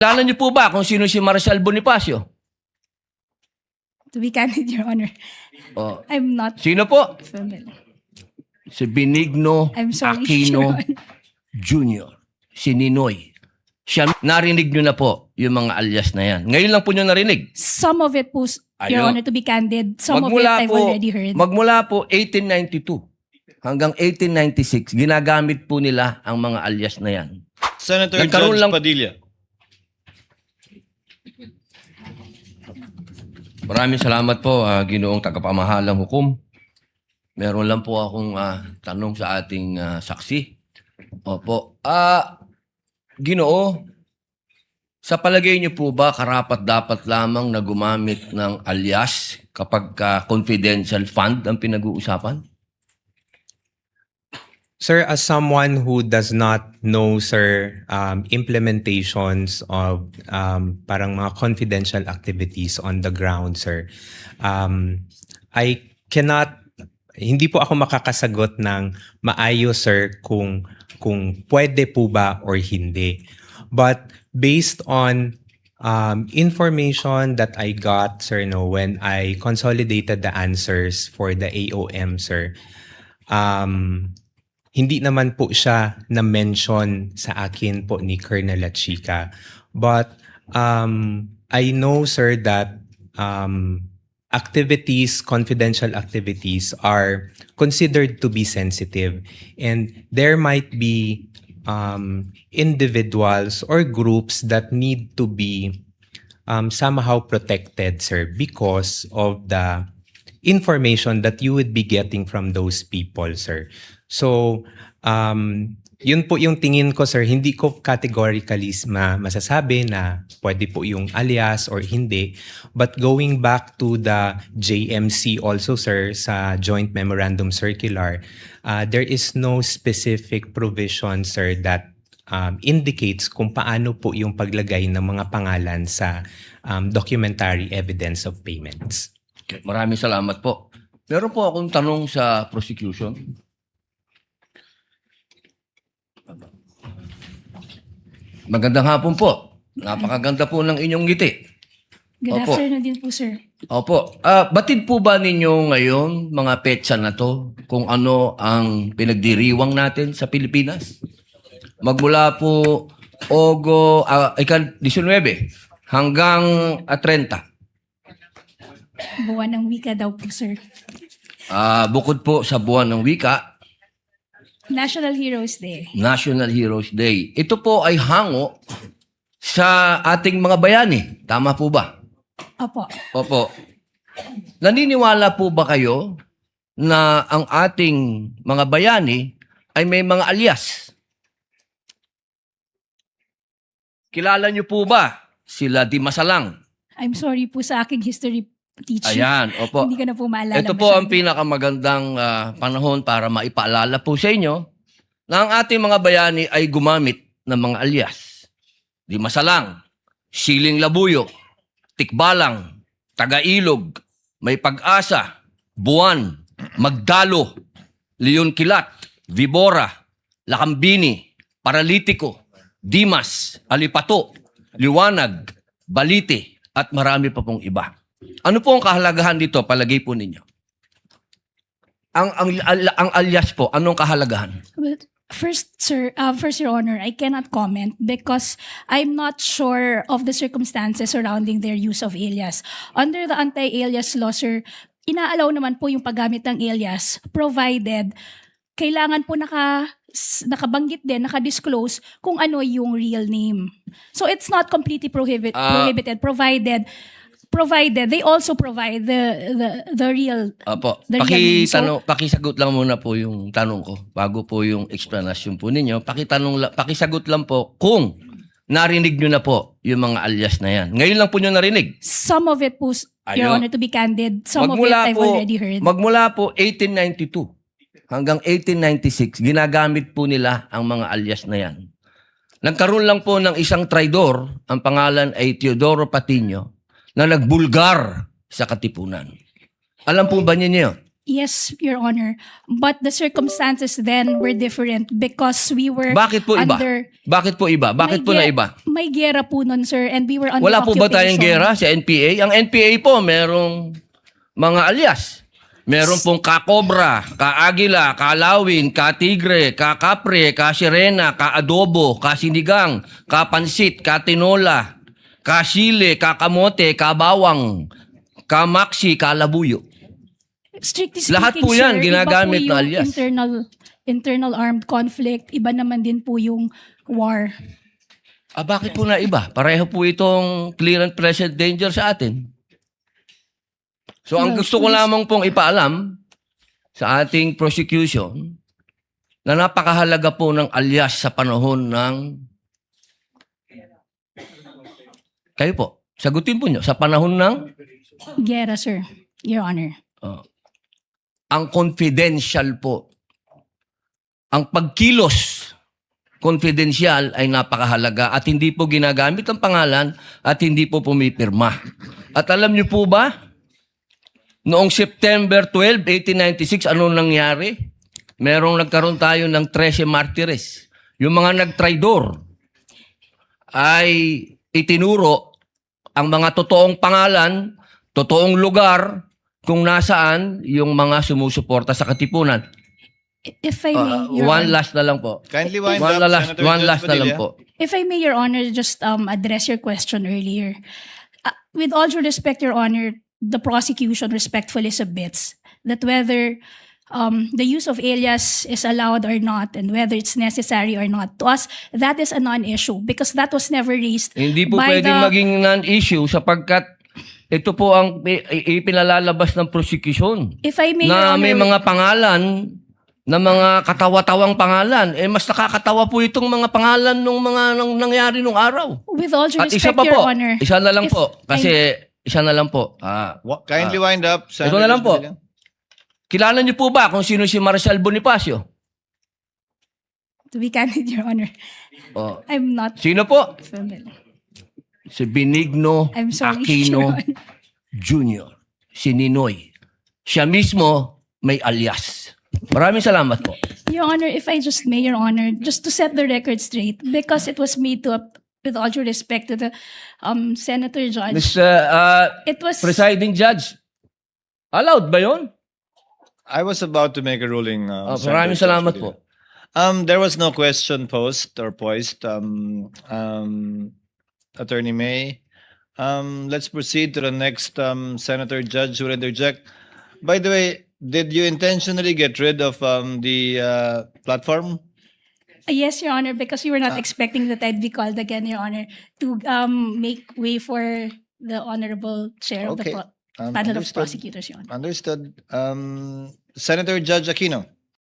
Kilala niyo po ba kung sino si Marcial Bonifacio? To be candid, Your Honor, Oh. I'm not Sino po? familiar. Si Benigno I'm sorry, Your Aquino Honor. Jr. Si Ninoy. Siya, narinig niyo na po yung mga alias na yan. Ngayon lang po niyo narinig. Some of it po, Your Ayun. Honor, to be candid, some of it I've already heard. Magmula po 1892 hanggang 1896, ginagamit po nila ang mga alias na yan. Senator Nagkaroon Judge lang- Padilla. Maraming salamat po, Ginoong Tagapamahalang Hukom. Meron lang po akong tanong sa ating saksi. Opo. Ginoo, sa palagay niyo po ba karapat-dapat lamang na gumamit ng alias kapag confidential fund ang pinag-uusapan? Sir, as someone who does not know, sir, implementations of parang mga confidential activities on the ground, sir, I cannot, hindi po ako makakasagot ng maayos, sir, kung pwede po ba or hindi. But based on information that I got, sir, no, when I consolidated the answers for the AOM, sir, hindi naman po siya na-mention sa akin po ni Colonel Lachica. But I know, sir, that confidential activities are considered to be sensitive. And there might be individuals or groups that need to be somehow protected, sir, because of the information that you would be getting from those people, sir. So, yun po yung tingin ko, sir. Hindi ko categorically masasabi na pwede po yung alias or hindi. But going back to the JMC also, sir, sa Joint Memorandum Circular, there is no specific provision, sir, that indicates kung paano po yung paglagay ng mga pangalan sa documentary evidence of payments. Okay, maraming salamat po. Meron po akong tanong sa prosecution. Magandang hapon po. Napakaganda po ng inyong ngiti. Good Opo. afternoon din po, sir. Opo. Batid po ba ninyo ngayon, mga petsa na to, kung ano ang pinagdiriwang natin sa Pilipinas? Magmula po 19 hanggang 30. Buwan ng wika daw po, sir. Bukod po sa buwan ng wika, National Heroes Day. National Heroes Day. Ito po ay hango sa ating mga bayani. Tama po ba? Opo. Opo. Naniniwala po ba kayo na ang ating mga bayani ay may mga alias? Kilala niyo po ba sila Di Masalang? I'm sorry po sa aking history teacher. Ayan, opo. Hindi ko na po maalala. Ito po ang masyado. pinakamagandang panahon para maipaalala po sa inyo na ang ating mga bayani ay gumamit ng mga alias. Di Masalang, Siling Labuyo, Tikbalang, Tagailog, May Pag-asa, Buwan, Magdalo, Leon Kilat, Vibora, Lakambini, Paralitiko, Dimas, Alipato, Liwanag, Balite, at marami pa pong iba. Ano po ang kahalagahan dito, palagay po ninyo? Ang alias po, anong kahalagahan? Well, first, sir, Your Honor, I cannot comment because I'm not sure of the circumstances surrounding their use of alias. Under the anti-alias law, sir, inaalaw naman po yung paggamit ng alias provided kailangan po nakabanggit din, nakadisclose kung ano yung real name. So it's not completely prohibited provided they also provide the real. Opo. The real name. Pakisagot lang muna po yung tanong ko bago po yung explanation po ninyo. Pakisagot lang po kung narinig nyo na po yung mga alias na yan. Ngayon lang po nyo narinig. Some of it po, Your Ayun. Honor, to be candid, some of it I've already heard. Magmula po 1892 hanggang 1896, ginagamit po nila ang mga alias na yan. Nagkaroon lang po ng isang traidor, ang pangalan ay Teodoro Patino, na nagbulgar sa Katipunan. Alam po ba niyo yun? Yes, Your Honor. But the circumstances then were different because we were Bakit po iba? under... Bakit po iba? Bakit po na iba? May gera po nun, sir, and we were under Wala po ba tayong occupation. gera sa NPA? Ang NPA po, merong mga alias. Meron pong ka-Cobra, ka-Agila, ka-Lawin, ka-Tigre, ka-Kapre, ka-Sirena, ka-Adobo, ka-Sinigang, ka-Pansit, ka-Tinola, ka-Sile, ka-Kamote, ka-Bawang, ka-Maxi, ka-Labuyo. Strictly speaking, Lahat po yan, sir, ginagamit iba po na yung alias. internal armed conflict, iba naman din po yung war. Bakit po na iba? Pareho po itong clear and present danger sa atin. So ang Well, gusto ko lamang pong ipaalam sa ating prosecution na napakahalaga po ng alias sa panahon ng... Kayo po, sagutin po nyo. Sa panahon ng... Gera, sir, Your Honor. Ang confidential po. Ang pagkilos confidential ay napakahalaga at hindi po ginagamit ang pangalan at hindi po pumipirma. At alam niyo po ba, noong September 12, 1896, ano nangyari? Nagkaroon tayo ng 13 martires. Yung mga nagtraidor ay itinuro ang mga totoong pangalan, totoong lugar, kung nasaan yung mga sumusuporta sa Katipunan. If I may, Your One Honor. last na lang po. Kindly wind One up, last, Senator one Judge last na lang Padilla. po. If I may, Your Honor, just address your question earlier. With all due respect, Your Honor, the prosecution respectfully submits that whether the use of alias is allowed or not and whether it's necessary or not, to us, that is a non-issue because that was never raised Hindi po by pwedeng the... maging non-issue sapagkat ito po ang ipinalalabas ng prosecution. If I may, Your Na Honor, may mga pangalan, na mga katawa-tawang pangalan. Mas nakakatawa po itong mga pangalan ng mga nangyari nung araw. with all due At respect, isa pa Your po, Honor, isa na lang if po. Kasi isa na lang po. Kindly wind up, Ito na lang Judge po. Padilla. Kilala niyo po ba kung sino si Marcial Bonifacio? to be candid, Your Honor, Oh. I'm not Sino po? familiar. Si Benigno I'm sorry, Your Aquino Honor. Jr. Si Ninoy. Siya mismo may alias. Maraming salamat po. Your Honor, if I just may, Your Honor, just to set the record straight, because it was made to, with all due respect to the Senator Judge, Mr. it was... Presiding Judge, allowed ba yun? I was about to make a ruling. Senator Maraming Judge salamat Padilla. po. There was no question posed or poised. Attorney May. Let's proceed to the next Senator Judge who will interject. By the way, did you intentionally get rid of the platform? Yes, Your Honor, because we were not expecting that I'd be called again, Your Honor, to make way for the Honorable Chair of the Okay. panel of Understood. prosecutors, Your Honor. Understood. Senator Judge Aquino.